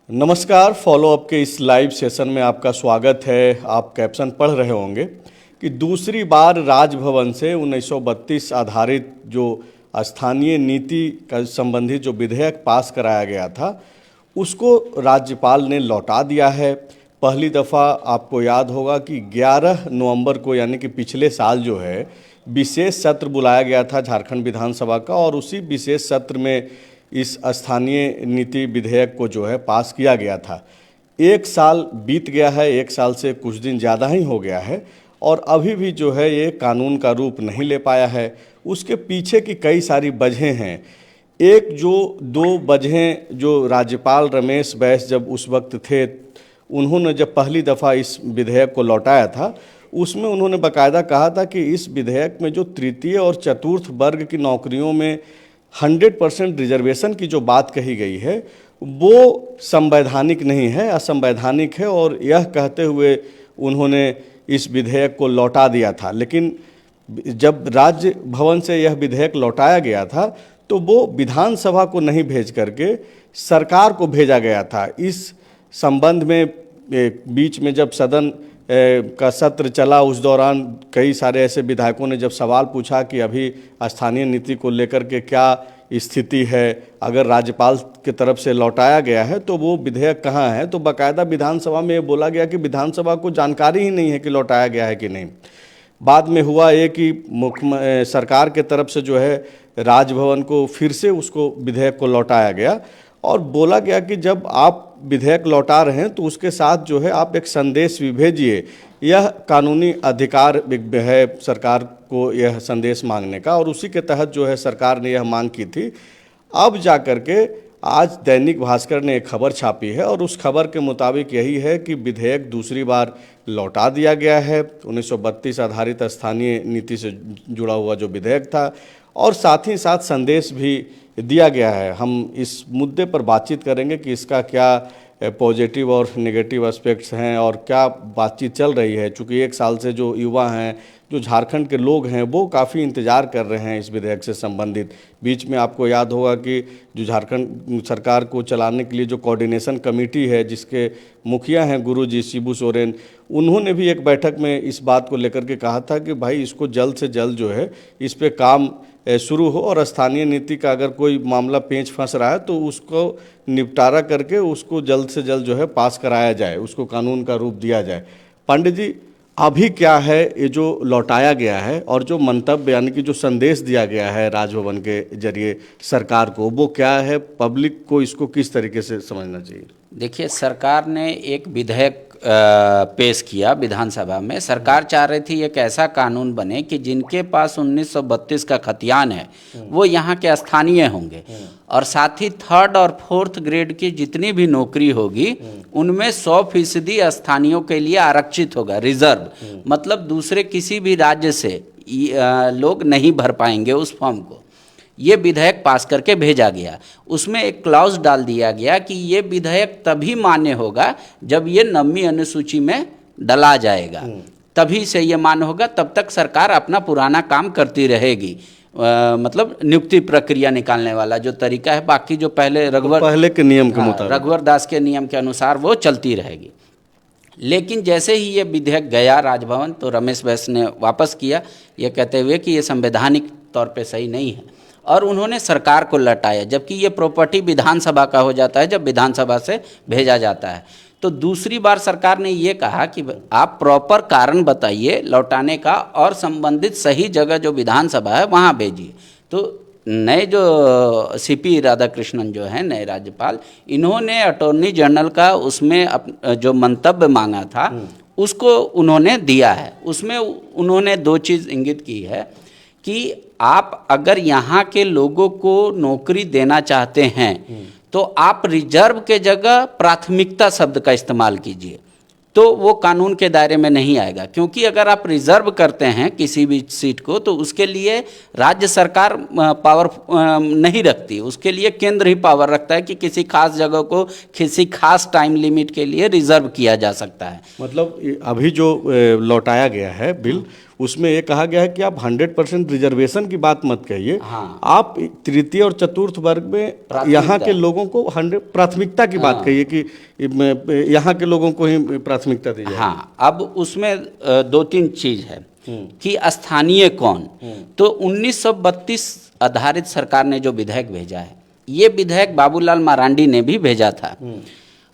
नमस्कार। Follow up के इस लाइव सेशन में आपका स्वागत है। आप कैप्शन पढ़ रहे होंगे कि दूसरी बार राजभवन से 1932 आधारित जो स्थानीय नीति का संबंधित जो विधेयक पास कराया गया था उसको राज्यपाल ने लौटा दिया है। पहली दफ़ा आपको याद होगा कि 11 नवंबर को यानी कि पिछले साल जो है विशेष सत्र बुलाया गया था झारखंड विधानसभा का, और उसी विशेष सत्र में इस स्थानीय नीति विधेयक को जो है पास किया गया था। एक साल बीत गया है, एक साल से कुछ दिन ज़्यादा ही हो गया है और अभी भी जो है ये कानून का रूप नहीं ले पाया है। उसके पीछे की कई सारी वजहें हैं। एक जो दो वजहें जो राज्यपाल रमेश बैस जब उस वक्त थे, उन्होंने जब पहली दफ़ा इस विधेयक को लौटाया था उसमें उन्होंने बाकायदा कहा था कि इस विधेयक में जो तृतीय और चतुर्थ वर्ग की नौकरियों में 100% रिजर्वेशन की जो बात कही गई है वो संवैधानिक नहीं है, असंवैधानिक है, और यह कहते हुए उन्होंने इस विधेयक को लौटा दिया था। लेकिन जब राज्य भवन से यह विधेयक लौटाया गया था तो वो विधानसभा को नहीं भेज करके सरकार को भेजा गया था। इस संबंध में बीच में जब सदन का सत्र चला उस दौरान कई सारे ऐसे विधायकों ने जब सवाल पूछा कि अभी स्थानीय नीति को लेकर के क्या स्थिति है, अगर राज्यपाल की तरफ से लौटाया गया है तो वो विधेयक कहाँ है, तो बाकायदा विधानसभा में ये बोला गया कि विधानसभा को जानकारी ही नहीं है कि लौटाया गया है कि नहीं। बाद में हुआ ये कि सरकार के तरफ से जो है राजभवन को फिर से उसको विधेयक को लौटाया गया और बोला गया कि जब आप विधेयक लौटा रहे हैं तो उसके साथ जो है आप एक संदेश भी भेजिए। यह कानूनी अधिकार है सरकार को यह संदेश मांगने का, और उसी के तहत जो है सरकार ने यह मांग की थी। अब जा कर के आज दैनिक भास्कर ने एक खबर छापी है और उस खबर के मुताबिक यही है कि विधेयक दूसरी बार लौटा दिया गया है। 1932 आधारित स्थानीय नीति से जुड़ा हुआ जो विधेयक था, और साथ ही साथ संदेश भी दिया गया है। हम इस मुद्दे पर बातचीत करेंगे कि इसका क्या पॉजिटिव और नेगेटिव एस्पेक्ट्स हैं और क्या बातचीत चल रही है। चूँकि एक साल से जो युवा हैं, जो झारखंड के लोग हैं, वो काफ़ी इंतज़ार कर रहे हैं इस विधेयक से संबंधित। बीच में आपको याद होगा कि जो झारखंड सरकार को चलाने के लिए जो कोऑर्डिनेशन कमेटी है जिसके मुखिया हैं गुरुजी शिबू सोरेन, उन्होंने भी एक बैठक में इस बात को लेकर के कहा था कि भाई इसको जल्द से जल्द जो है इस पे काम शुरू हो और स्थानीय नीति का अगर कोई मामला पेंच फंस रहा है तो उसको निपटारा करके उसको जल्द से जल्द जो है पास कराया जाए, उसको कानून का रूप दिया जाए। पंडित जी, अभी क्या है ये जो लौटाया गया है और जो मंतव्य यानी कि जो संदेश दिया गया है राजभवन के जरिए सरकार को, वो क्या है? पब्लिक को इसको किस तरीके से समझना चाहिए? देखिए, सरकार ने एक विधेयक पेश किया विधानसभा में। सरकार चाह रही थी एक ऐसा कानून बने कि जिनके पास 1932 का खतियान है वो यहाँ के स्थानीय होंगे, और साथ ही 3rd और 4th ग्रेड की जितनी भी नौकरी होगी उनमें 100% स्थानीयों के लिए आरक्षित होगा, रिजर्व। मतलब दूसरे किसी भी राज्य से लोग नहीं भर पाएंगे उस फॉर्म को। ये विधेयक पास करके भेजा गया। उसमें एक क्लॉज डाल दिया गया कि ये विधेयक तभी मान्य होगा जब ये 9वीं अनुसूची में डला जाएगा, तभी से ये मान्य होगा। तब तक सरकार अपना पुराना काम करती रहेगी। मतलब नियुक्ति प्रक्रिया निकालने वाला जो तरीका है, बाकी जो पहले के नियम के मुताबिक, रघुवर दास के नियम के अनुसार वो चलती रहेगी। लेकिन जैसे ही ये विधेयक गया राजभवन तो रमेश बैस ने वापस किया, ये कहते हुए कि ये संवैधानिक तौर पे सही नहीं है, और उन्होंने सरकार को लौटाया। जबकि ये प्रॉपर्टी विधानसभा का हो जाता है जब विधानसभा से भेजा जाता है। तो दूसरी बार सरकार ने ये कहा कि आप प्रॉपर कारण बताइए लौटाने का और संबंधित सही जगह जो विधानसभा है वहाँ भेजिए। तो नए जो सीपी राधाकृष्णन जो हैं नए राज्यपाल, इन्होंने अटॉर्नी जनरल का उसमें जो मंतव्य मांगा था उसको उन्होंने दिया है। उसमें उन्होंने 2 चीज़ इंगित की है कि आप अगर यहाँ के लोगों को नौकरी देना चाहते हैं तो आप रिजर्व के जगह प्राथमिकता शब्द का इस्तेमाल कीजिए, तो वो कानून के दायरे में नहीं आएगा। क्योंकि अगर आप रिजर्व करते हैं किसी भी सीट को तो उसके लिए राज्य सरकार पावर नहीं रखती, उसके लिए केंद्र ही पावर रखता है कि किसी खास जगह को किसी खास टाइम लिमिट के लिए रिजर्व किया जा सकता है। मतलब अभी जो लौटाया गया है बिल, उसमें ये कहा गया है कि आप 100% रिजर्वेशन की बात मत कहिए, हाँ। आप तृतीय और चतुर्थ वर्ग में यहाँ के लोगों को 100 प्राथमिकता की बात कहिए कि यहाँ के लोगों को ही प्राथमिकता दी जाए। हाँ, अब उसमें दो तीन चीज है कि स्थानीय कौन। तो 1932 आधारित सरकार ने जो विधेयक भेजा है, ये विधेयक बाबूलाल मरांडी ने भी भेजा था,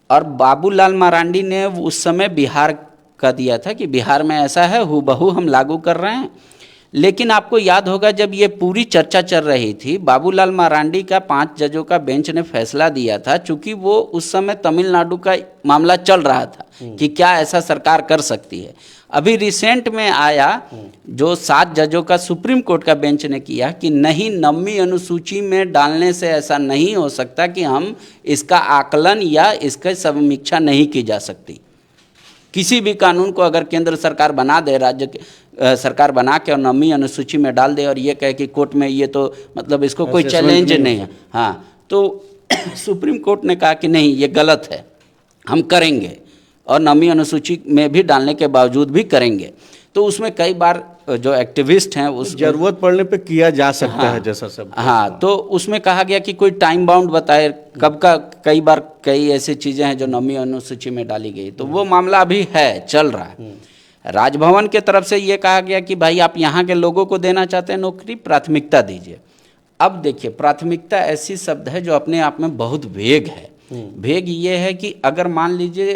और बाबूलाल मरांडी ने उस समय बिहार का दिया था कि बिहार में ऐसा है, हूबहू हम लागू कर रहे हैं। लेकिन आपको याद होगा जब ये पूरी चर्चा चल रही थी, बाबूलाल मरांडी का 5 जजों का बेंच ने फैसला दिया था, चूंकि वो उस समय तमिलनाडु का मामला चल रहा था कि क्या ऐसा सरकार कर सकती है। अभी रिसेंट में आया जो 7 जजों का सुप्रीम कोर्ट का बेंच ने किया कि नहीं, 9वीं अनुसूची में डालने से ऐसा नहीं हो सकता कि हम इसका आकलन या इसका समीक्षा नहीं की जा सकती। किसी भी कानून को अगर केंद्र सरकार बना दे, राज्य सरकार बना के और 9वीं अनुसूची में डाल दे और ये कहे कि कोर्ट में ये तो मतलब इसको कोई चैलेंज नहीं है, हाँ, तो सुप्रीम कोर्ट ने कहा कि नहीं, ये गलत है, हम करेंगे और 9वीं अनुसूची में भी डालने के बावजूद भी करेंगे। तो उसमें कई बार जो एक्टिविस्ट हैं उस जरूरत पड़ने पे किया जा सकता है जैसा सब। हाँ, तो उसमें कहा गया कि कोई टाइम बाउंड बताए कब का। कई बार कई ऐसी चीज़ें हैं जो 9वीं अनुसूची में डाली गई, तो वो मामला अभी है, चल रहा है। राजभवन के तरफ से ये कहा गया कि भाई आप यहाँ के लोगों को देना चाहते हैं नौकरी, प्राथमिकता दीजिए। अब देखिए, प्राथमिकता ऐसी शब्द है जो अपने आप में बहुत वेग है। वेग ये है कि अगर मान लीजिए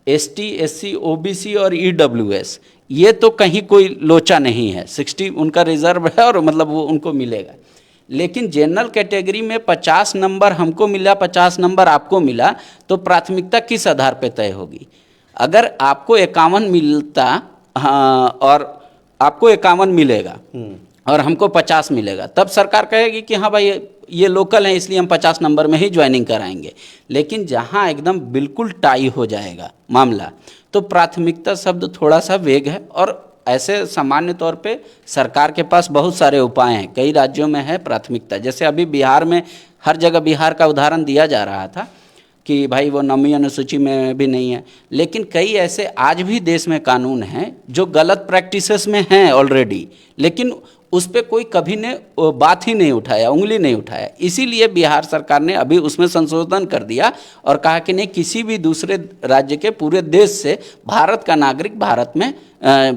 ST, SC, OBC और EWS, ये तो कहीं कोई लोचा नहीं है, 60 उनका रिजर्व है और मतलब वो उनको मिलेगा। लेकिन जनरल कैटेगरी में 50 नंबर हमको मिला, 50 नंबर आपको मिला, तो प्राथमिकता किस आधार पर तय होगी? अगर आपको 51 मिलता, हाँ, और आपको 51 मिलेगा और हमको 50 मिलेगा, तब सरकार कहेगी कि हाँ भाई ये लोकल है इसलिए हम 50 नंबर में ही ज्वाइनिंग कराएंगे। लेकिन जहाँ एकदम बिल्कुल टाई हो जाएगा मामला, तो प्राथमिकता शब्द थोड़ा सा वेग है। और ऐसे सामान्य तौर पे सरकार के पास बहुत सारे उपाय हैं, कई राज्यों में है प्राथमिकता। जैसे अभी बिहार में, हर जगह बिहार का उदाहरण दिया जा रहा था कि भाई वो 9वीं अनुसूची में भी नहीं है। लेकिन कई ऐसे आज भी देश में कानून हैं जो गलत प्रैक्टिसेस में हैं ऑलरेडी, लेकिन उस पर कोई कभी ने बात ही नहीं उठाया, उंगली नहीं उठाया। इसीलिए बिहार सरकार ने अभी उसमें संशोधन कर दिया और कहा कि नहीं, किसी भी दूसरे राज्य के पूरे देश से भारत का नागरिक भारत में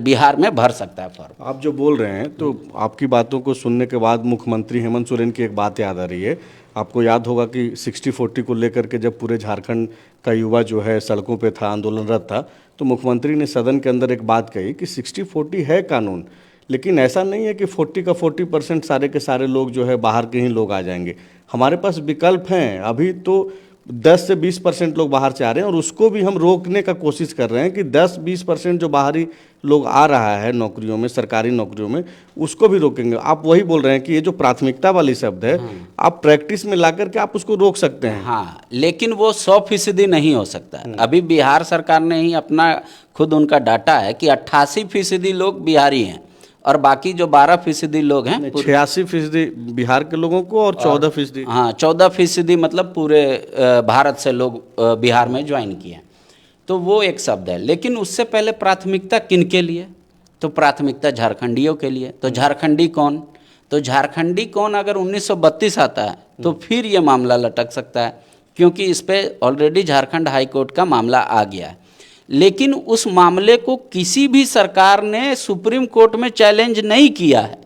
बिहार में भर सकता है फॉर्म। आप जो बोल रहे हैं, तो आपकी बातों को सुनने के बाद मुख्यमंत्री हेमंत सोरेन की एक बात याद आ रही है। आपको याद होगा कि 60-40 को लेकर के जब पूरे झारखंड का युवा जो है सड़कों पे था, आंदोलनरत था, तो मुख्यमंत्री ने सदन के अंदर एक बात कही कि 60-40 है कानून, लेकिन ऐसा नहीं है कि 40 का 40% सारे के सारे लोग जो है बाहर के ही लोग आ जाएंगे। हमारे पास विकल्प हैं। अभी तो 10 से 20% लोग बाहर से आ रहे हैं और उसको भी हम रोकने का कोशिश कर रहे हैं कि 10-20% जो बाहरी लोग आ रहा है नौकरियों में, सरकारी नौकरियों में, उसको भी रोकेंगे। आप वही बोल रहे हैं कि ये जो प्राथमिकता वाली शब्द है, आप प्रैक्टिस में ला करके आप उसको रोक सकते हैं। हाँ, लेकिन वो 100% नहीं हो सकता। अभी बिहार सरकार ने ही अपना खुद उनका डाटा है कि 88% लोग बिहारी हैं और बाकी जो 12% लोग हैं, 86% बिहार के लोगों को और 14%, हाँ 14% मतलब पूरे भारत से लोग बिहार में ज्वाइन किए। तो वो एक शब्द है। लेकिन उससे पहले प्राथमिकता किन के लिए? तो प्राथमिकता झारखंडियों के लिए। तो झारखंडी कौन? तो झारखंडी कौन अगर 1932 आता है तो फिर ये मामला लटक सकता है, क्योंकि इस पर ऑलरेडी झारखंड हाई कोर्ट का मामला आ गया है। लेकिन उस मामले को किसी भी सरकार ने सुप्रीम कोर्ट में चैलेंज नहीं किया है,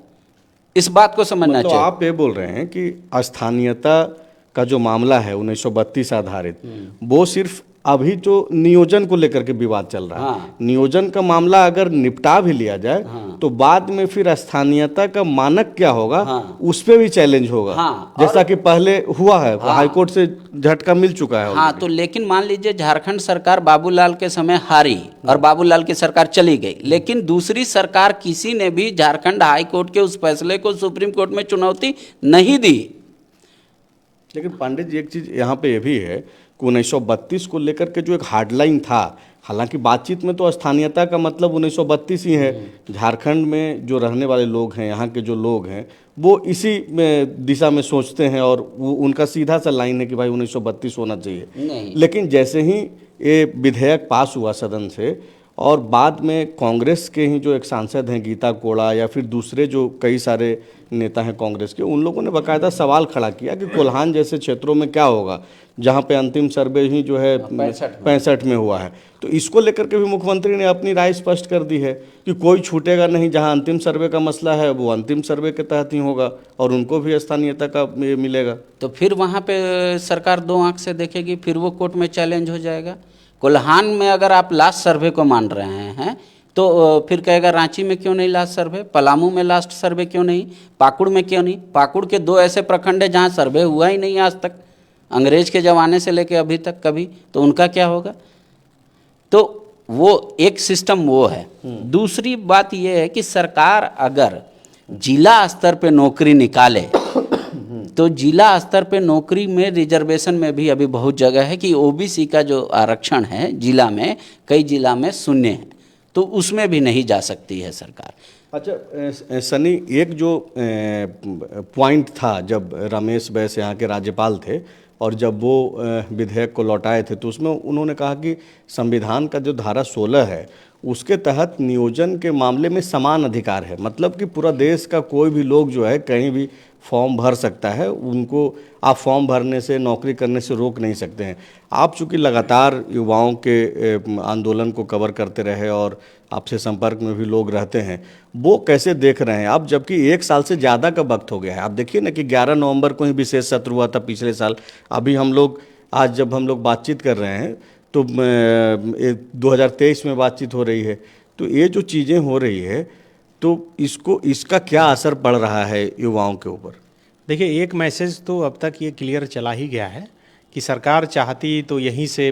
इस बात को समझना चाहिए। तो आप ये बोल रहे हैं कि स्थानीयता का जो मामला है 1932 आधारित, वो सिर्फ अभी जो नियोजन को लेकर के विवाद चल रहा है, हाँ। नियोजन का मामला अगर निपटा भी लिया जाए, हाँ। तो बाद में फिर स्थानीयता का मानक क्या होगा, हाँ। उस पे भी चैलेंज होगा। हाँ। जैसा कि पहले हुआ है, हाँ। हाईकोर्ट से झटका मिल चुका है। हाँ, तो लेकिन मान लीजिए झारखंड सरकार बाबूलाल के समय हारी और बाबूलाल की सरकार चली गई, लेकिन दूसरी सरकार किसी ने भी झारखंड हाई कोर्ट के उस फैसले को सुप्रीम कोर्ट में चुनौती नहीं दी। लेकिन पांडे जी, एक चीज यहाँ पे ये भी है कि 1932 को लेकर के जो एक हार्डलाइन था, हालांकि बातचीत में तो स्थानीयता का मतलब 1932 ही है। झारखंड में जो रहने वाले लोग हैं, यहाँ के जो लोग हैं, वो इसी में दिशा में सोचते हैं और वो उनका सीधा सा लाइन है कि भाई 1932 होना चाहिए। नहीं। लेकिन जैसे ही ये विधेयक पास हुआ सदन से और बाद में कांग्रेस के ही जो एक सांसद हैं गीता कोड़ा या फिर दूसरे जो कई सारे नेता हैं कांग्रेस के, उन लोगों ने बाकायदा सवाल खड़ा किया कि कोल्हान जैसे क्षेत्रों में क्या होगा जहां पे अंतिम सर्वे ही जो है 65 में हुआ है। तो इसको लेकर के भी मुख्यमंत्री ने अपनी राय स्पष्ट कर दी है कि कोई छूटेगा नहीं, जहां अंतिम सर्वे का मसला है वो अंतिम सर्वे के तहत ही होगा और उनको भी स्थानीयता का मिलेगा। तो फिर वहाँ पे सरकार दो आंख से देखेगी, फिर वो कोर्ट में चैलेंज हो जाएगा। कोल्हान में अगर आप लास्ट सर्वे को मान रहे हैं तो फिर कहेगा रांची में क्यों नहीं लास्ट सर्वे, पलामू में लास्ट सर्वे क्यों नहीं, पाकुड़ में क्यों नहीं। पाकुड़ के 2 ऐसे प्रखंड है जहाँ सर्वे हुआ ही नहीं आज तक, अंग्रेज के ज़माने से लेके अभी तक कभी, तो उनका क्या होगा। तो वो एक सिस्टम वो है। दूसरी बात ये है कि सरकार अगर जिला स्तर पे नौकरी निकाले तो जिला स्तर पे नौकरी में रिजर्वेशन में भी अभी बहुत जगह है कि ओबीसी का जो आरक्षण है जिला में, कई जिला में शून्य है, तो उसमें भी नहीं जा सकती है सरकार। अच्छा सनी, एक जो पॉइंट था जब रमेश बैस यहाँ के राज्यपाल थे और जब वो विधेयक को लौटाए थे तो उसमें उन्होंने कहा कि संविधान का जो धारा 16 है उसके तहत नियोजन के मामले में समान अधिकार है, मतलब कि पूरा देश का कोई भी लोग जो है कहीं भी फॉर्म भर सकता है, उनको आप फॉर्म भरने से नौकरी करने से रोक नहीं सकते हैं। आप चूँकि लगातार युवाओं के आंदोलन को कवर करते रहे और आपसे संपर्क में भी लोग रहते हैं, वो कैसे देख रहे हैं आप, जबकि 1 साल से ज़्यादा का वक्त हो गया है। आप देखिए ना कि 11 नवंबर को ही विशेष सत्र हुआ था पिछले साल, अभी हम लोग आज जब हम लोग बातचीत कर रहे हैं तो 2023 में बातचीत हो रही है, तो ये जो चीज़ें हो रही है तो इसका क्या असर पड़ रहा है युवाओं के ऊपर। देखिए, एक मैसेज तो अब तक ये क्लियर चला ही गया है कि सरकार चाहती तो यहीं से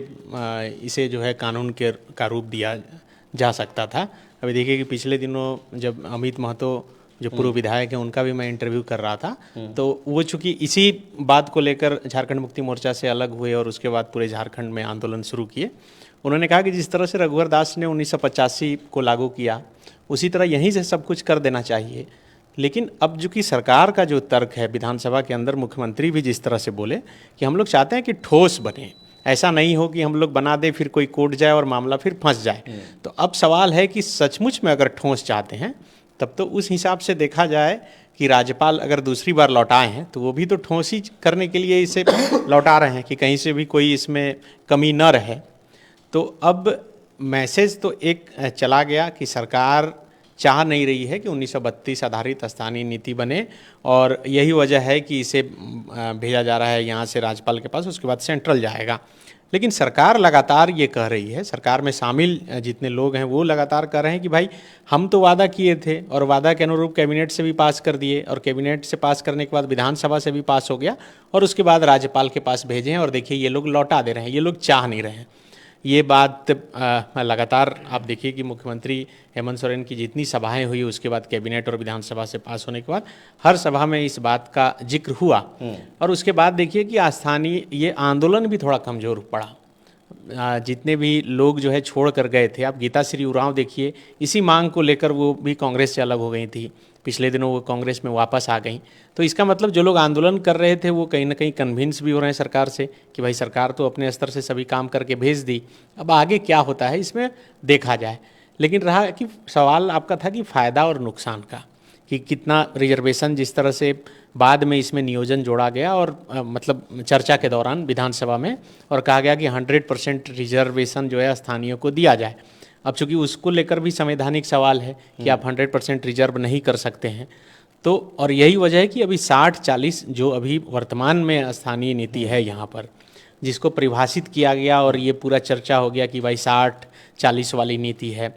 इसे जो है कानून का रूप दिया जा सकता था। अभी देखिए कि पिछले दिनों जब अमित महतो जो पूर्व विधायक हैं उनका भी मैं इंटरव्यू कर रहा था, तो वो चूँकि इसी बात को लेकर झारखंड मुक्ति मोर्चा से अलग हुए और उसके बाद पूरे झारखंड में आंदोलन शुरू किए। उन्होंने कहा कि जिस तरह से रघुवर दास ने 1985 को लागू किया उसी तरह यहीं से सब कुछ कर देना चाहिए। लेकिन अब जो कि सरकार का जो तर्क है विधानसभा के अंदर, मुख्यमंत्री भी जिस तरह से बोले कि हम लोग चाहते हैं कि ठोस बने, ऐसा नहीं हो कि हम लोग बना दे फिर कोई कोर्ट जाए और मामला फिर फंस जाए। तो अब सवाल है कि सचमुच में अगर ठोस चाहते हैं तब तो उस हिसाब से देखा जाए कि राज्यपाल अगर दूसरी बार लौटाए हैं तो वो भी तो ठोस ही करने के लिए इसे लौटा रहे हैं कि कहीं से भी कोई इसमें कमी न रहे। तो अब मैसेज तो एक चला गया कि सरकार चाह नहीं रही है कि 1932 आधारित स्थानीय नीति बने, और यही वजह है कि इसे भेजा जा रहा है यहाँ से राज्यपाल के पास, उसके बाद सेंट्रल जाएगा। लेकिन सरकार लगातार ये कह रही है, सरकार में शामिल जितने लोग हैं वो लगातार कह रहे हैं कि भाई हम तो वादा किए थे और वादा के अनुरूप कैबिनेट से भी पास कर दिए, और कैबिनेट से पास करने के बाद विधानसभा से भी पास हो गया और उसके बाद राज्यपाल के पास भेजे हैं, और देखिए ये लोग लौटा दे रहे हैं, ये लोग चाह नहीं रहे हैं। ये बात लगातार आप देखिए कि मुख्यमंत्री हेमंत सोरेन की जितनी सभाएं हुई उसके बाद कैबिनेट और विधानसभा से पास होने के बाद हर सभा में इस बात का जिक्र हुआ, और उसके बाद देखिए कि स्थानीय ये आंदोलन भी थोड़ा कमज़ोर पड़ा। जितने भी लोग जो है छोड़ कर गए थे, आप गीता श्री उरांव देखिए, इसी मांग को लेकर वो भी कांग्रेस से अलग हो गई थी, पिछले दिनों वो कांग्रेस में वापस आ गई। तो इसका मतलब जो लोग आंदोलन कर रहे थे वो कहीं ना कहीं कन्विंस भी हो रहे हैं सरकार से कि भाई सरकार तो अपने स्तर से सभी काम करके भेज दी, अब आगे क्या होता है इसमें देखा जाए। लेकिन रहा कि सवाल आपका था कि फ़ायदा और नुकसान का, कि कितना रिजर्वेशन जिस तरह से बाद में इसमें नियोजन जोड़ा गया और मतलब चर्चा के दौरान विधानसभा में, और कहा गया कि 100% रिजर्वेशन जो है स्थानीय को दिया जाए। अब चूंकि उसको लेकर भी संवैधानिक सवाल है कि आप 100% रिजर्व नहीं कर सकते हैं, तो और यही वजह है कि अभी 60-40 जो अभी वर्तमान में स्थानीय नीति है यहाँ पर, जिसको परिभाषित किया गया और ये पूरा चर्चा हो गया कि भाई 60-40 वाली नीति है,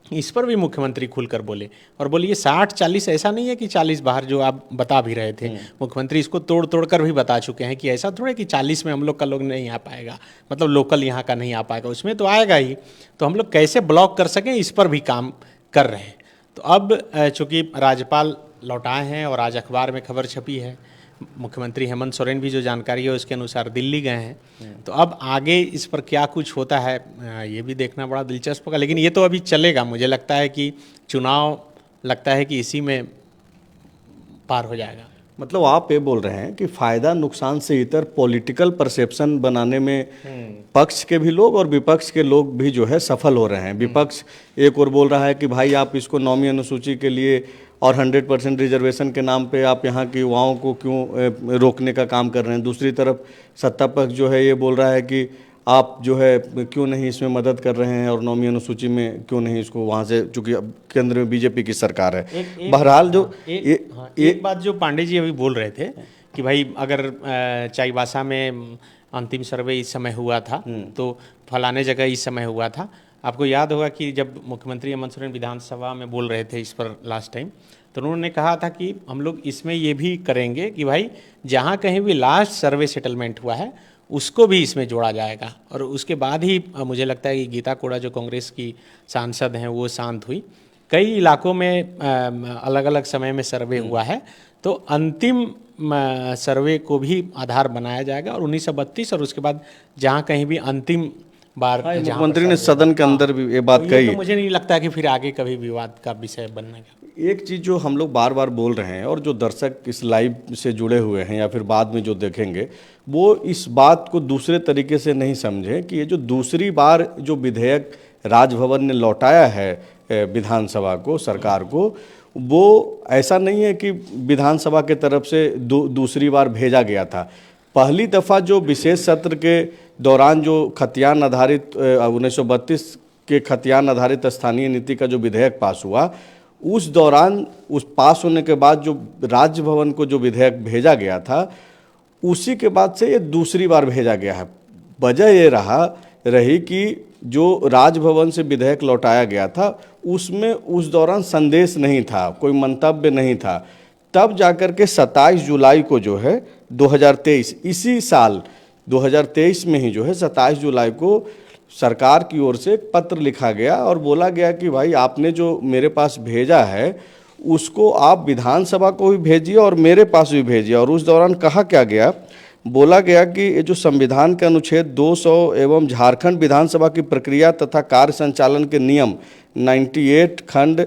इस पर भी मुख्यमंत्री खुलकर बोले और बोले ये 60-40 ऐसा नहीं है कि 40 बाहर जो आप बता भी रहे थे, मुख्यमंत्री इसको तोड़ कर भी बता चुके हैं कि ऐसा थोड़ा कि 40 में हम लोग का लोग नहीं आ पाएगा, मतलब लोकल यहाँ का नहीं आ पाएगा, उसमें तो आएगा ही, तो हम लोग कैसे ब्लॉक कर सकें इस पर भी काम कर रहे हैं। तो अब चूँकि राज्यपाल लौटाए हैं और आज अखबार में खबर छपी है, मुख्यमंत्री हेमंत सोरेन भी जो जानकारी है उसके अनुसार दिल्ली गए हैं, तो अब आगे इस पर क्या कुछ होता है ये भी देखना बड़ा दिलचस्प होगा। लेकिन ये तो अभी चलेगा, मुझे लगता है कि चुनाव लगता है कि इसी में पार हो जाएगा। मतलब आप ये बोल रहे हैं कि फायदा नुकसान से इतर पॉलिटिकल परसेप्शन बनाने में पक्ष के भी लोग और विपक्ष के लोग भी जो है सफल हो रहे हैं। विपक्ष एक और बोल रहा है कि भाई आप इसको नौवीं अनुसूची के लिए और 100% रिजर्वेशन के नाम पे आप यहाँ के युवाओं को क्यों रोकने का काम कर रहे हैं। दूसरी तरफ सत्ता पक्ष जो है ये बोल रहा है कि आप जो है क्यों नहीं इसमें मदद कर रहे हैं और नौवीं अनुसूची में क्यों नहीं इसको वहाँ से, चूंकि अब केंद्र में बीजेपी की सरकार है। बहरहाल जो एक बात जो पांडे जी अभी बोल रहे थे कि भाई अगर चाईबासा में अंतिम सर्वे इस समय हुआ था तो फलाने जगह इस समय हुआ था। आपको याद होगा कि जब मुख्यमंत्री हेमंत सोरेन विधानसभा में बोल रहे थे इस पर लास्ट टाइम, तो उन्होंने कहा था कि हम लोग इसमें ये भी करेंगे कि भाई जहाँ कहीं भी लास्ट सर्वे सेटलमेंट हुआ है उसको भी इसमें जोड़ा जाएगा। और उसके बाद ही मुझे लगता है कि गीता कोड़ा जो कांग्रेस की सांसद हैं वो शांत हुई। कई इलाकों में अलग अलग समय में सर्वे हुआ है, तो अंतिम सर्वे को भी आधार बनाया जाएगा और 1932 और उसके बाद जहाँ कहीं भी अंतिम बार मुख्यमंत्री ने सदन के अंदर भी ये बात कही। तो मुझे नहीं लगता कि फिर आगे कभी विवाद का विषय बनेगा। एक चीज़ जो हम लोग बार बार बोल रहे हैं और जो दर्शक इस लाइव से जुड़े हुए हैं या फिर बाद में जो देखेंगे वो इस बात को दूसरे तरीके से नहीं समझे कि ये जो दूसरी बार जो विधेयक राजभवन ने लौटाया है विधानसभा को, सरकार को, वो ऐसा नहीं है कि विधानसभा के तरफ से दूसरी बार भेजा गया था। पहली दफ़ा जो विशेष सत्र के दौरान जो खतियान आधारित 1932 के खतियान आधारित स्थानीय नीति का जो विधेयक पास हुआ, उस दौरान उस पास होने के बाद जो राज्य भवन को जो विधेयक भेजा गया था उसी के बाद से ये दूसरी बार भेजा गया है। वजह ये रही कि जो राजभवन से विधेयक लौटाया गया था उसमें उस दौरान संदेश नहीं था, कोई मंतव्य नहीं था। तब जाकर के 27 जुलाई को जो है 2023 इसी साल 2023 में ही जो है 27 जुलाई को सरकार की ओर से एक पत्र लिखा गया और बोला गया कि भाई आपने जो मेरे पास भेजा है उसको आप विधानसभा को भी भेजिए और मेरे पास भी भेजिए। और उस दौरान कहा क्या गया, बोला गया कि ये जो संविधान के अनुच्छेद 200 एवं झारखंड विधानसभा की प्रक्रिया तथा कार्य संचालन के नियम 98 खंड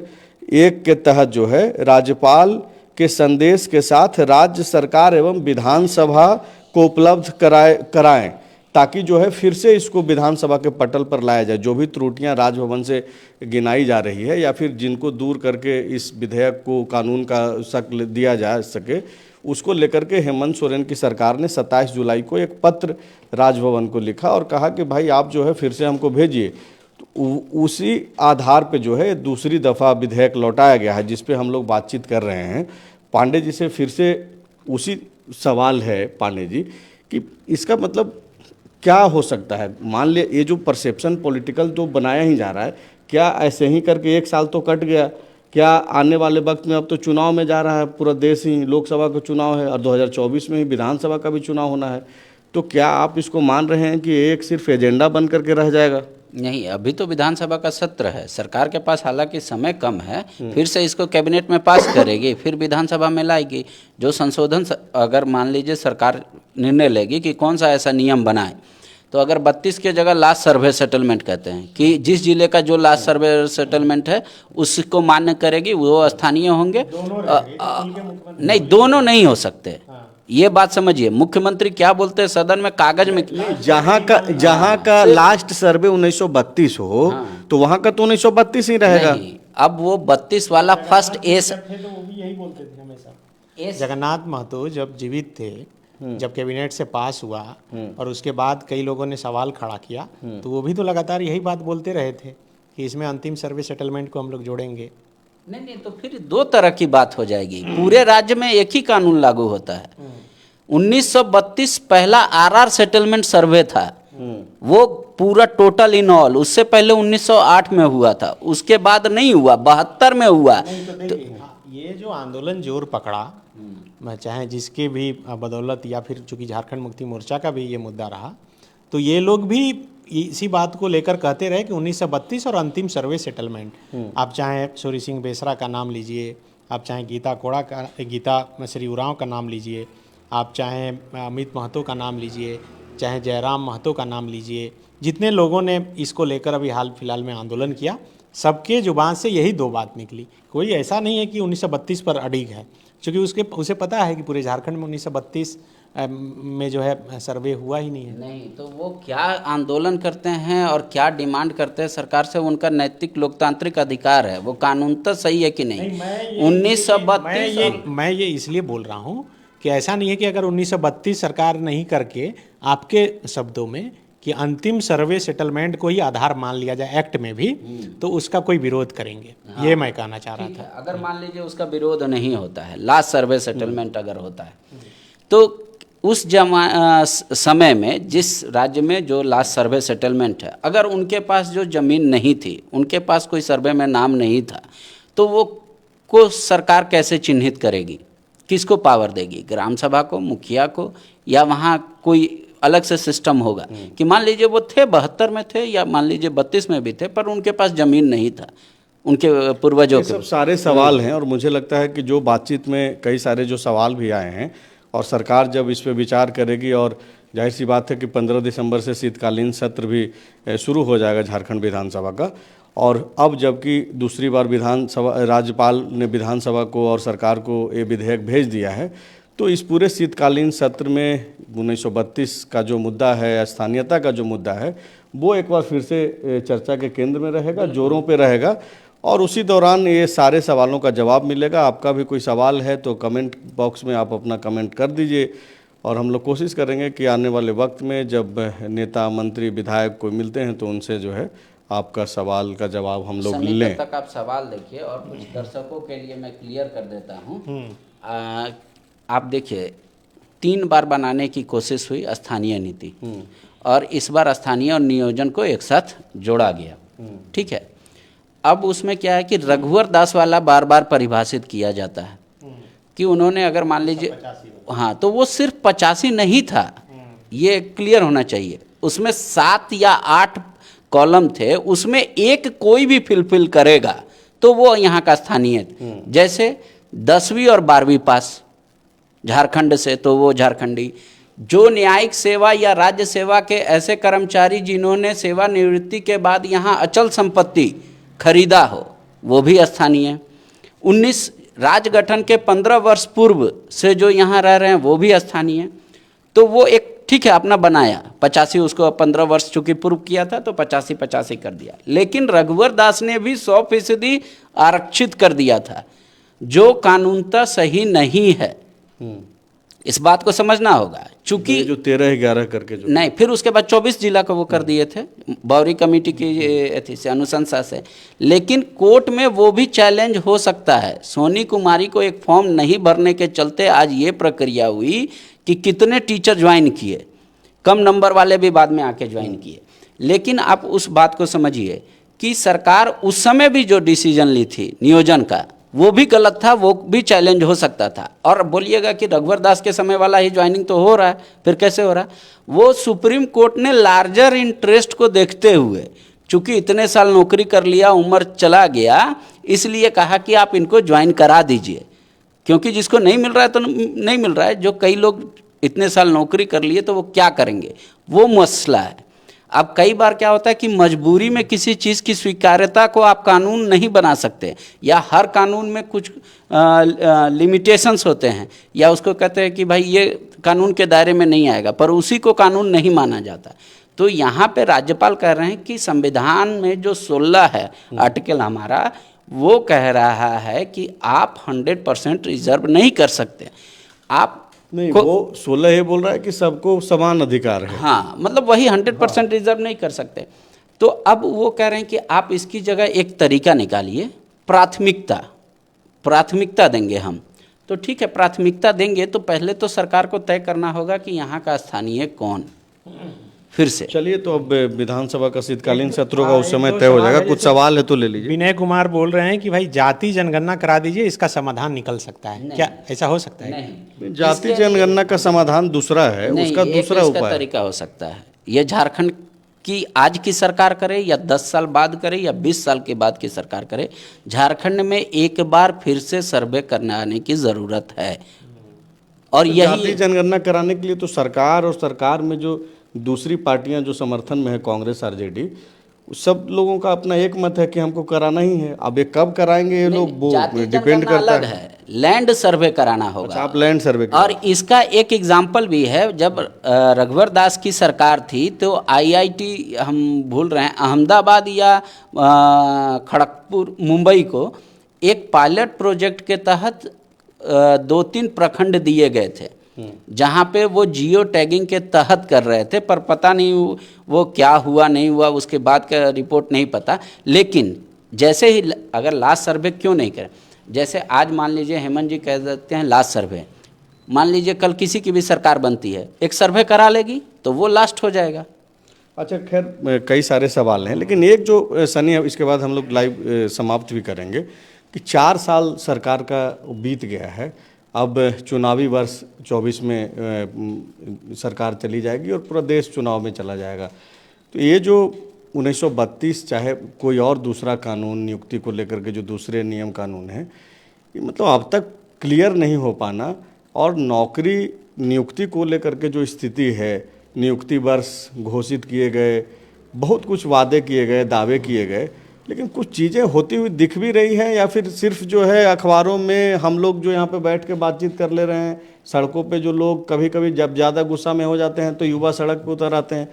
1 के तहत जो है राज्यपाल के संदेश के साथ राज्य सरकार एवं विधानसभा को उपलब्ध कराएं ताकि जो है फिर से इसको विधानसभा के पटल पर लाया जाए। जो भी त्रुटियां राजभवन से गिनाई जा रही है या फिर जिनको दूर करके इस विधेयक को कानून का शक्ल दिया जा सके, उसको लेकर के हेमंत सोरेन की सरकार ने 27 जुलाई को एक पत्र राजभवन को लिखा और कहा कि भाई आप जो है फिर से हमको भेजिए। तो उसी आधार पे जो है दूसरी दफ़ा विधेयक लौटाया गया है जिस पे हम लोग बातचीत कर रहे हैं। पांडे जी से फिर से उसी सवाल है पांडे जी कि इसका मतलब क्या हो सकता है। मान लिया ये जो परसेप्शन पॉलिटिकल तो बनाया ही जा रहा है, क्या ऐसे ही करके एक साल तो कट गया, क्या आने वाले वक्त में अब तो चुनाव में जा रहा है पूरा देश ही, लोकसभा का चुनाव है और 2024 में ही विधानसभा का भी चुनाव होना है, तो क्या आप इसको मान रहे हैं कि एक सिर्फ एजेंडा बन करके रह जाएगा? नहीं, अभी तो विधानसभा का सत्र है, सरकार के पास हालांकि समय कम है, फिर से इसको कैबिनेट में पास करेगी, फिर विधानसभा में लाएगी। जो संशोधन अगर मान लीजिए सरकार निर्णय लेगी कि कौन सा ऐसा नियम बनाए, तो अगर 32 के जगह लास्ट सर्वे सेटलमेंट कहते हैं कि जिस जिले का जो लास्ट सर्वे सेटलमेंट है उसको मान्य करेगी, वो स्थानीय होंगे। नहीं, दोनों नहीं हो सकते, ये बात समझिए। मुख्यमंत्री क्या बोलते हैं सदन में, कागज में जहाँ का लास्ट सर्वे 1932 हो तो वहाँ का तो 1932 ही रहेगा। नहीं, अब वो 32 वाला फर्स्ट एस तो वो भी यही बोलते थे हमेशा। जगन्नाथ महतो जब जीवित थे, जब कैबिनेट से पास हुआ और उसके बाद कई लोगों ने सवाल खड़ा किया, तो वो भी तो लगातार यही बात बोलते रहे थे कि इसमें अंतिम सर्वे सेटलमेंट को हम लोग जोड़ेंगे। नहीं, तो फिर दो तरह की बात हो जाएगी। पूरे राज्य में एक ही कानून लागू होता है। 1932 पहला आरआर सेटलमेंट सर्वे था, वो पूरा टोटल इन ऑल। उससे पहले 1908 में हुआ था, उसके बाद नहीं हुआ, 72 में हुआ। तो ये जो आंदोलन जोर पकड़ा, मैं चाहे जिसके भी बदौलत या फिर चूंकि झारखंड मुक्ति मोर्चा का भी ये मुद्दा रहा, तो ये लोग भी इसी बात को लेकर कहते रहे कि 1932 और अंतिम सर्वे सेटलमेंट। आप चाहे सूर्य सिंह बेसरा का नाम लीजिए, आप चाहे गीता श्री उरांव का नाम लीजिए, आप चाहे अमित महतो का नाम लीजिए, चाहे जयराम महतो का नाम लीजिए, जितने लोगों ने इसको लेकर अभी हाल फिलहाल में आंदोलन किया, सबके जुबान से यही दो बात निकली। कोई ऐसा नहीं है कि 1932 पर अडिग है, क्योंकि उसे पता है कि पूरे झारखंड में 1932 में जो है सर्वे हुआ ही नहीं है। नहीं, तो वो क्या आंदोलन करते हैं और क्या डिमांड करते हैं सरकार से, उनका नैतिक लोकतांत्रिक अधिकार है, वो कानूनतः सही है कि नहीं। 1932 मैं ये इसलिए बोल रहा हूँ कि ऐसा नहीं है कि अगर 1932 सरकार नहीं करके, आपके शब्दों में, कि अंतिम सर्वे सेटलमेंट को ही आधार मान लिया जाए एक्ट में भी, तो उसका कोई विरोध करेंगे। हाँ, ये मैं कहना चाह रहा था। अगर मान लीजिए उसका विरोध नहीं होता है, लास्ट सर्वे सेटलमेंट अगर होता है, तो उस समय में जिस राज्य में जो लास्ट सर्वे सेटलमेंट है, अगर उनके पास जो ज़मीन नहीं थी, उनके पास कोई सर्वे में नाम नहीं था, तो वो को सरकार कैसे चिन्हित करेगी, किसको पावर देगी, ग्राम सभा को, मुखिया को, या वहाँ कोई अलग से सिस्टम होगा कि मान लीजिए वो थे 72 में थे या मान लीजिए 32 में भी थे, पर उनके पास ज़मीन नहीं था उनके पूर्वजों के। सब सारे सवाल हैं और मुझे लगता है कि जो बातचीत में कई सारे जो सवाल भी आए हैं, और सरकार जब इस पे विचार करेगी, और जाहिर सी बात है कि 15 दिसंबर से शीतकालीन सत्र भी शुरू हो जाएगा झारखंड विधानसभा का, और अब जबकि दूसरी बार विधानसभा, राज्यपाल ने विधानसभा को और सरकार को ये विधेयक भेज दिया है, तो इस पूरे शीतकालीन सत्र में 1932 का जो मुद्दा है, स्थानीयता का जो मुद्दा है, वो एक बार फिर से चर्चा के केंद्र में रहेगा, जोरों पे रहेगा, और उसी दौरान ये सारे सवालों का जवाब मिलेगा। आपका भी कोई सवाल है तो कमेंट बॉक्स में आप अपना कमेंट कर दीजिए, और हम लोग कोशिश करेंगे कि आने वाले वक्त में जब नेता, मंत्री, विधायक कोई मिलते हैं तो उनसे जो है आपका सवाल का जवाब हम लोग लें। तक आप सवाल देखिए, और कुछ दर्शकों के लिए मैं क्लियर कर देता हूँ। आप देखिए, 3 बार बनाने की कोशिश हुई स्थानीय नीति, और इस बार स्थानीय और नियोजन को एक साथ जोड़ा गया, ठीक है। अब उसमें क्या है कि रघुवर दास वाला बार बार परिभाषित किया जाता है कि उन्होंने अगर मान लीजिए, हाँ, तो वो सिर्फ 85 नहीं था, ये क्लियर होना चाहिए। उसमें 7 या 8 कॉलम थे, उसमें एक कोई भी फिलफिल करेगा तो वो यहाँ का स्थानीय, जैसे 10वीं और 12वीं पास झारखंड से तो वो झारखंडी, जो न्यायिक सेवा या राज्य सेवा के ऐसे कर्मचारी जिन्होंने सेवानिवृत्ति के बाद यहाँ अचल संपत्ति खरीदा हो, वो भी स्थानीय। 19 राज्य गठन के 15 वर्ष पूर्व से जो यहाँ रह रहे हैं वो भी स्थानीय। तो वो एक ठीक है अपना बनाया, 85 उसको 15 वर्ष चूंकि पूर्व किया था तो 85 कर दिया, लेकिन रघुवर दास ने भी 100% आरक्षित कर दिया था, जो कानूनतः सही नहीं है। इस बात को समझना होगा, चूंकि जो 13-11 करके जो नहीं, फिर उसके बाद 24 जिला को वो कर दिए थे बौरी कमेटी की से अनुशंसा से, लेकिन कोर्ट में वो भी चैलेंज हो सकता है। सोनी कुमारी को एक फॉर्म नहीं भरने के चलते आज ये प्रक्रिया हुई कि कितने टीचर ज्वाइन किए, कम नंबर वाले भी बाद में आके ज्वाइन किए। लेकिन आप उस बात को समझिए कि सरकार उस समय भी जो डिसीजन ली थी नियोजन का, वो भी गलत था, वो भी चैलेंज हो सकता था। और बोलिएगा कि रघुवर दास के समय वाला ही ज्वाइनिंग तो हो रहा है, फिर कैसे हो रहा है? वो सुप्रीम कोर्ट ने लार्जर इंटरेस्ट को देखते हुए, चूंकि इतने साल नौकरी कर लिया, उम्र चला गया, इसलिए कहा कि आप इनको ज्वाइन करा दीजिए, क्योंकि जिसको नहीं मिल रहा है तो नहीं मिल रहा है, जो कई लोग इतने साल नौकरी कर लिए तो वो क्या करेंगे, वो मसला है। अब कई बार क्या होता है कि मजबूरी में किसी चीज़ की स्वीकार्यता को आप कानून नहीं बना सकते, या हर कानून में कुछ लिमिटेशंस होते हैं, या उसको कहते हैं कि भाई ये कानून के दायरे में नहीं आएगा, पर उसी को कानून नहीं माना जाता। तो यहाँ पे राज्यपाल कह रहे हैं कि संविधान में जो 16 है आर्टिकल हमारा, वो कह रहा है कि आप 100% रिजर्व नहीं कर सकते। आप नहीं, वो 16 ये बोल रहा है कि सबको समान अधिकार है। हाँ, मतलब वही 100% रिजर्व नहीं कर सकते। तो अब वो कह रहे हैं कि आप इसकी जगह एक तरीका निकालिए, प्राथमिकता देंगे हम। तो ठीक है, प्राथमिकता देंगे तो पहले तो सरकार को तय करना होगा कि यहाँ का स्थानीय कौन। फिर से चलिए, तो अब विधानसभा का शीतकालीन सत्रों का उस समय तय हो जाएगा। कुछ सवाल है तो ले लीजिए। विनय कुमार बोल रहे हैं कि भाई जाति जनगणना करा दीजिए, इसका समाधान निकल सकता है। क्या ऐसा हो सकता है? नहीं, जाति जनगणना का समाधान दूसरा है, उसका दूसरा उपाय तरीका हो सकता है। ये झारखंड की आज की सरकार करे या 10 साल बाद करे या 20 साल के बाद की सरकार करे, झारखंड में एक बार फिर से सर्वे करने आने की ज़रूरत है। और यही जाति जनगणना कराने के लिए तो सरकार और सरकार में जो दूसरी पार्टियां जो समर्थन में है, कांग्रेस, आरजेडी, सब लोगों का अपना एक मत है कि हमको कराना ही है। अब ये कब कराएंगे ये लोग, वो जाति डिपेंड जनगणना करता अलग है। है, लैंड सर्वे कराना होगा। अच्छा, आप लैंड सर्वे और इसका एक एग्जाम्पल भी है, जब रघुवर दास की सरकार थी तो आईआईटी, हम भूल रहे हैं, अहमदाबाद या खड़गपुर, मुंबई को एक पायलट प्रोजेक्ट के तहत 2-3 प्रखंड दिए गए थे, जहाँ पे वो जियो टैगिंग के तहत कर रहे थे, पर पता नहीं वो क्या हुआ नहीं हुआ, उसके बाद का रिपोर्ट नहीं पता। लेकिन जैसे ही अगर लास्ट सर्वे क्यों नहीं करें, जैसे आज मान लीजिए हेमंत जी कह देते हैं लास्ट सर्वे, मान लीजिए कल किसी की भी सरकार बनती है, एक सर्वे करा लेगी तो वो लास्ट हो जाएगा। अच्छा, खैर कई सारे सवाल हैं, लेकिन एक जो सनी, इसके बाद हम लोग लाइव समाप्त भी करेंगे कि 4 साल सरकार का बीत गया है, अब चुनावी वर्ष 24 में सरकार चली जाएगी और पूरा देश चुनाव में चला जाएगा। तो ये जो 1932 चाहे कोई और दूसरा कानून नियुक्ति को लेकर के जो दूसरे नियम कानून हैं, ये मतलब अब तक क्लियर नहीं हो पाना, और नौकरी नियुक्ति को लेकर के जो स्थिति है, नियुक्ति वर्ष घोषित किए गए, बहुत कुछ वादे किए गए, दावे किए गए, लेकिन कुछ चीज़ें होती हुई दिख भी रही हैं, या फिर सिर्फ जो है अखबारों में हम लोग जो यहाँ पे बैठ के बातचीत कर ले रहे हैं, सड़कों पे जो लोग कभी कभी जब ज़्यादा गुस्सा में हो जाते हैं तो युवा सड़क पे उतर आते हैं,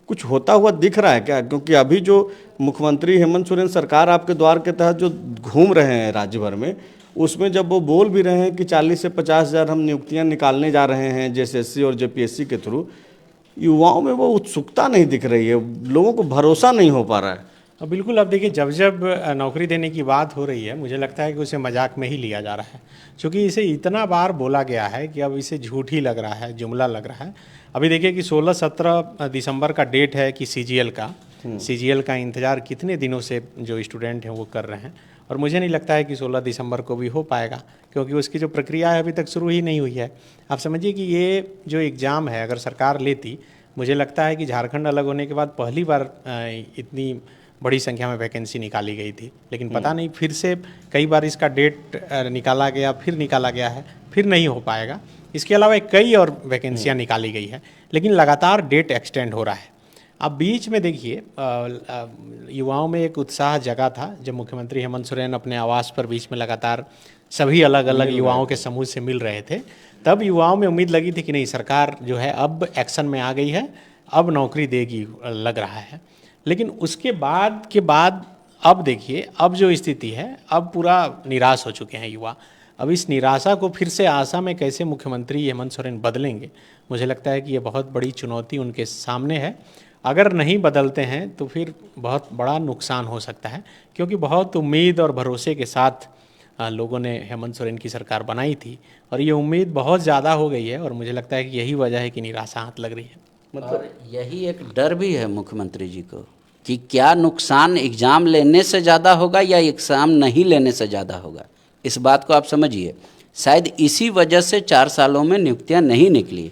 कुछ होता हुआ दिख रहा है क्या? क्योंकि अभी जो मुख्यमंत्री हेमंत सोरेन सरकार आपके द्वार के तहत जो घूम रहे हैं राज्य भर में, उसमें जब वो बोल भी रहे हैं कि 40 से 50 हज़ार हम नियुक्तियाँ निकालने जा रहे हैं जेएसएससी और जेपीएससी के थ्रू, युवाओं में वो उत्सुकता नहीं दिख रही है, लोगों को भरोसा नहीं हो पा रहा है। बिल्कुल, अब देखिए, जब जब नौकरी देने की बात हो रही है, मुझे लगता है कि उसे मजाक में ही लिया जा रहा है, क्योंकि इसे इतना बार बोला गया है कि अब इसे झूठ ही लग रहा है, जुमला लग रहा है। अभी देखिए कि 16-17 दिसंबर का डेट है कि सीजीएल का इंतज़ार कितने दिनों से जो स्टूडेंट हैं वो कर रहे हैं, और मुझे नहीं लगता है कि 16 दिसंबर को भी हो पाएगा, क्योंकि उसकी जो प्रक्रिया है अभी तक शुरू ही नहीं हुई है। आप समझिए कि ये जो एग्ज़ाम है, अगर सरकार लेती, मुझे लगता है कि झारखंड अलग होने के बाद पहली बार इतनी बड़ी संख्या में वैकेंसी निकाली गई थी, लेकिन पता नहीं फिर से कई बार इसका डेट निकाला गया, फिर निकाला गया है, फिर नहीं हो पाएगा। इसके अलावा कई और वैकेंसियाँ निकाली गई है, लेकिन लगातार डेट एक्सटेंड हो रहा है। अब बीच में देखिए, युवाओं में एक उत्साह जगा था जब मुख्यमंत्री हेमंत सोरेन अपने आवास पर बीच में लगातार सभी अलग अलग युवाओं के समूह से मिल रहे थे, तब युवाओं में उम्मीद लगी थी कि नहीं, सरकार जो है अब एक्शन में आ गई है, अब नौकरी देगी, लग रहा है। लेकिन उसके बाद अब देखिए, अब जो स्थिति है, अब पूरा निराश हो चुके हैं युवा। अब इस निराशा को फिर से आशा में कैसे मुख्यमंत्री हेमंत सोरेन बदलेंगे, मुझे लगता है कि ये बहुत बड़ी चुनौती उनके सामने है। अगर नहीं बदलते हैं तो फिर बहुत बड़ा नुकसान हो सकता है, क्योंकि बहुत उम्मीद और भरोसे के साथ लोगों ने हेमंत सोरेन की सरकार बनाई थी, और ये उम्मीद बहुत ज़्यादा हो गई है, और मुझे लगता है कि यही वजह है कि निराशा हाथ लग रही है। मतलब यही एक डर भी है मुख्यमंत्री जी को कि क्या नुकसान एग्ज़ाम लेने से ज़्यादा होगा या एग्ज़ाम नहीं लेने से ज़्यादा होगा। इस बात को आप समझिए, शायद इसी वजह से 4 सालों में नियुक्तियां नहीं निकली।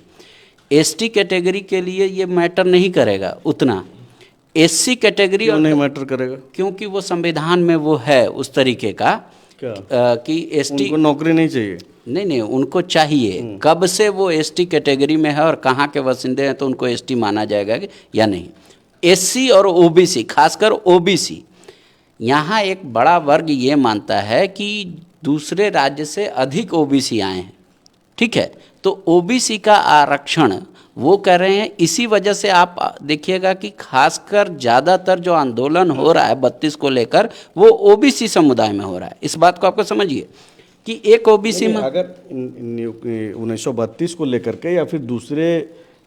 एसटी कैटेगरी के लिए ये मैटर नहीं करेगा उतना, एससी कैटेगरी क्यों नहीं मैटर करेगा? क्योंकि वो संविधान में वो है उस तरीके का कि एसटी, उनको नौकरी नहीं चाहिए। नहीं, उनको चाहिए। कब से वो एसटी कैटेगरी में है और कहाँ के बासिंदे हैं तो उनको एसटी माना जाएगा या नहीं। एससी और ओबीसी, खासकर ओबीसी, यहाँ एक बड़ा वर्ग ये मानता है कि दूसरे राज्य से अधिक ओबीसी आए हैं, ठीक है, तो ओबीसी का आरक्षण वो कर रहे हैं। इसी वजह से आप देखिएगा कि खासकर ज़्यादातर जो आंदोलन हो रहा है 32 को लेकर, वो ओबीसी समुदाय में हो रहा है। इस बात को आपको समझिए कि एक ओबीसी में, अगर 1932 को लेकर के या फिर दूसरे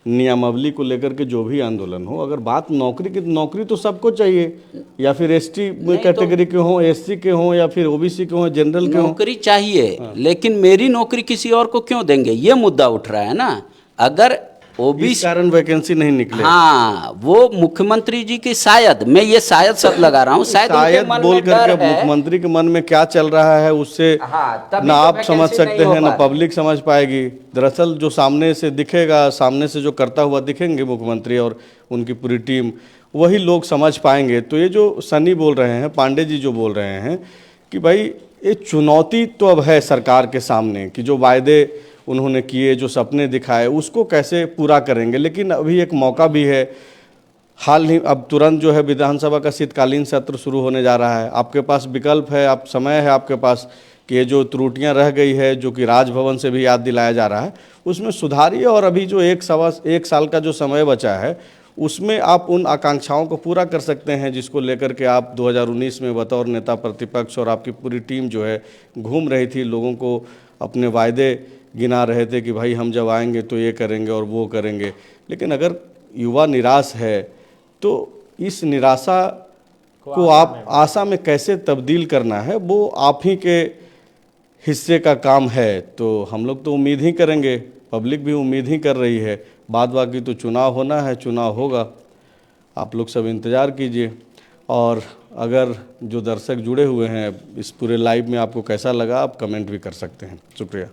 नियमावली को लेकर के जो भी आंदोलन हो, अगर बात नौकरी की, नौकरी तो सबको चाहिए, या फिर एसटी कैटेगरी के हों, एससी के हों, या फिर ओबीसी के हों, जनरल के हों, नौकरी चाहिए। लेकिन मेरी नौकरी किसी और को क्यों देंगे, ये मुद्दा उठ रहा है ना। अगर इस कारण वैकेंसी नहीं निकले। हाँ, वो मुख्यमंत्री जी की, शायद, मैं ये शायद शब्द लगा रहा हूँ, शायद बोल करके मुख्यमंत्री के मन में क्या चल रहा है उससे ना आप समझ सकते हैं ना पब्लिक समझ पाएगी। दरअसल जो सामने से दिखेगा, सामने से जो करता हुआ दिखेंगे मुख्यमंत्री और उनकी पूरी टीम, वही लोग समझ पाएंगे। तो ये जो सनी बोल रहे हैं, पांडे जी जो बोल रहे हैं कि भाई ये चुनौती तो अब है सरकार के सामने कि जो वायदे उन्होंने किए, जो सपने दिखाए, उसको कैसे पूरा करेंगे। लेकिन अभी एक मौका भी है, हाल ही अब तुरंत जो है विधानसभा का शीतकालीन सत्र शुरू होने जा रहा है। आपके पास विकल्प है, आप समय है आपके पास कि ये जो त्रुटियां रह गई है, जो कि राजभवन से भी याद दिलाया जा रहा है, उसमें सुधारिए। और अभी जो एक साल का जो समय बचा है उसमें आप उन आकांक्षाओं को पूरा कर सकते हैं जिसको लेकर के आप 2019 में बतौर नेता प्रतिपक्ष और आपकी पूरी टीम जो है घूम रही थी, लोगों को अपने वायदे गिना रहे थे कि भाई हम जब आएंगे तो ये करेंगे और वो करेंगे। लेकिन अगर युवा निराश है तो इस निराशा को आप आशा में कैसे तब्दील करना है, वो आप ही के हिस्से का काम है। तो हम लोग तो उम्मीद ही करेंगे, पब्लिक भी उम्मीद ही कर रही है, बाद बाकी तो चुनाव होना है, चुनाव होगा, आप लोग सब इंतज़ार कीजिए। और अगर जो दर्शक जुड़े हुए हैं इस पूरे लाइव में, आपको कैसा लगा आप कमेंट भी कर सकते हैं। शुक्रिया।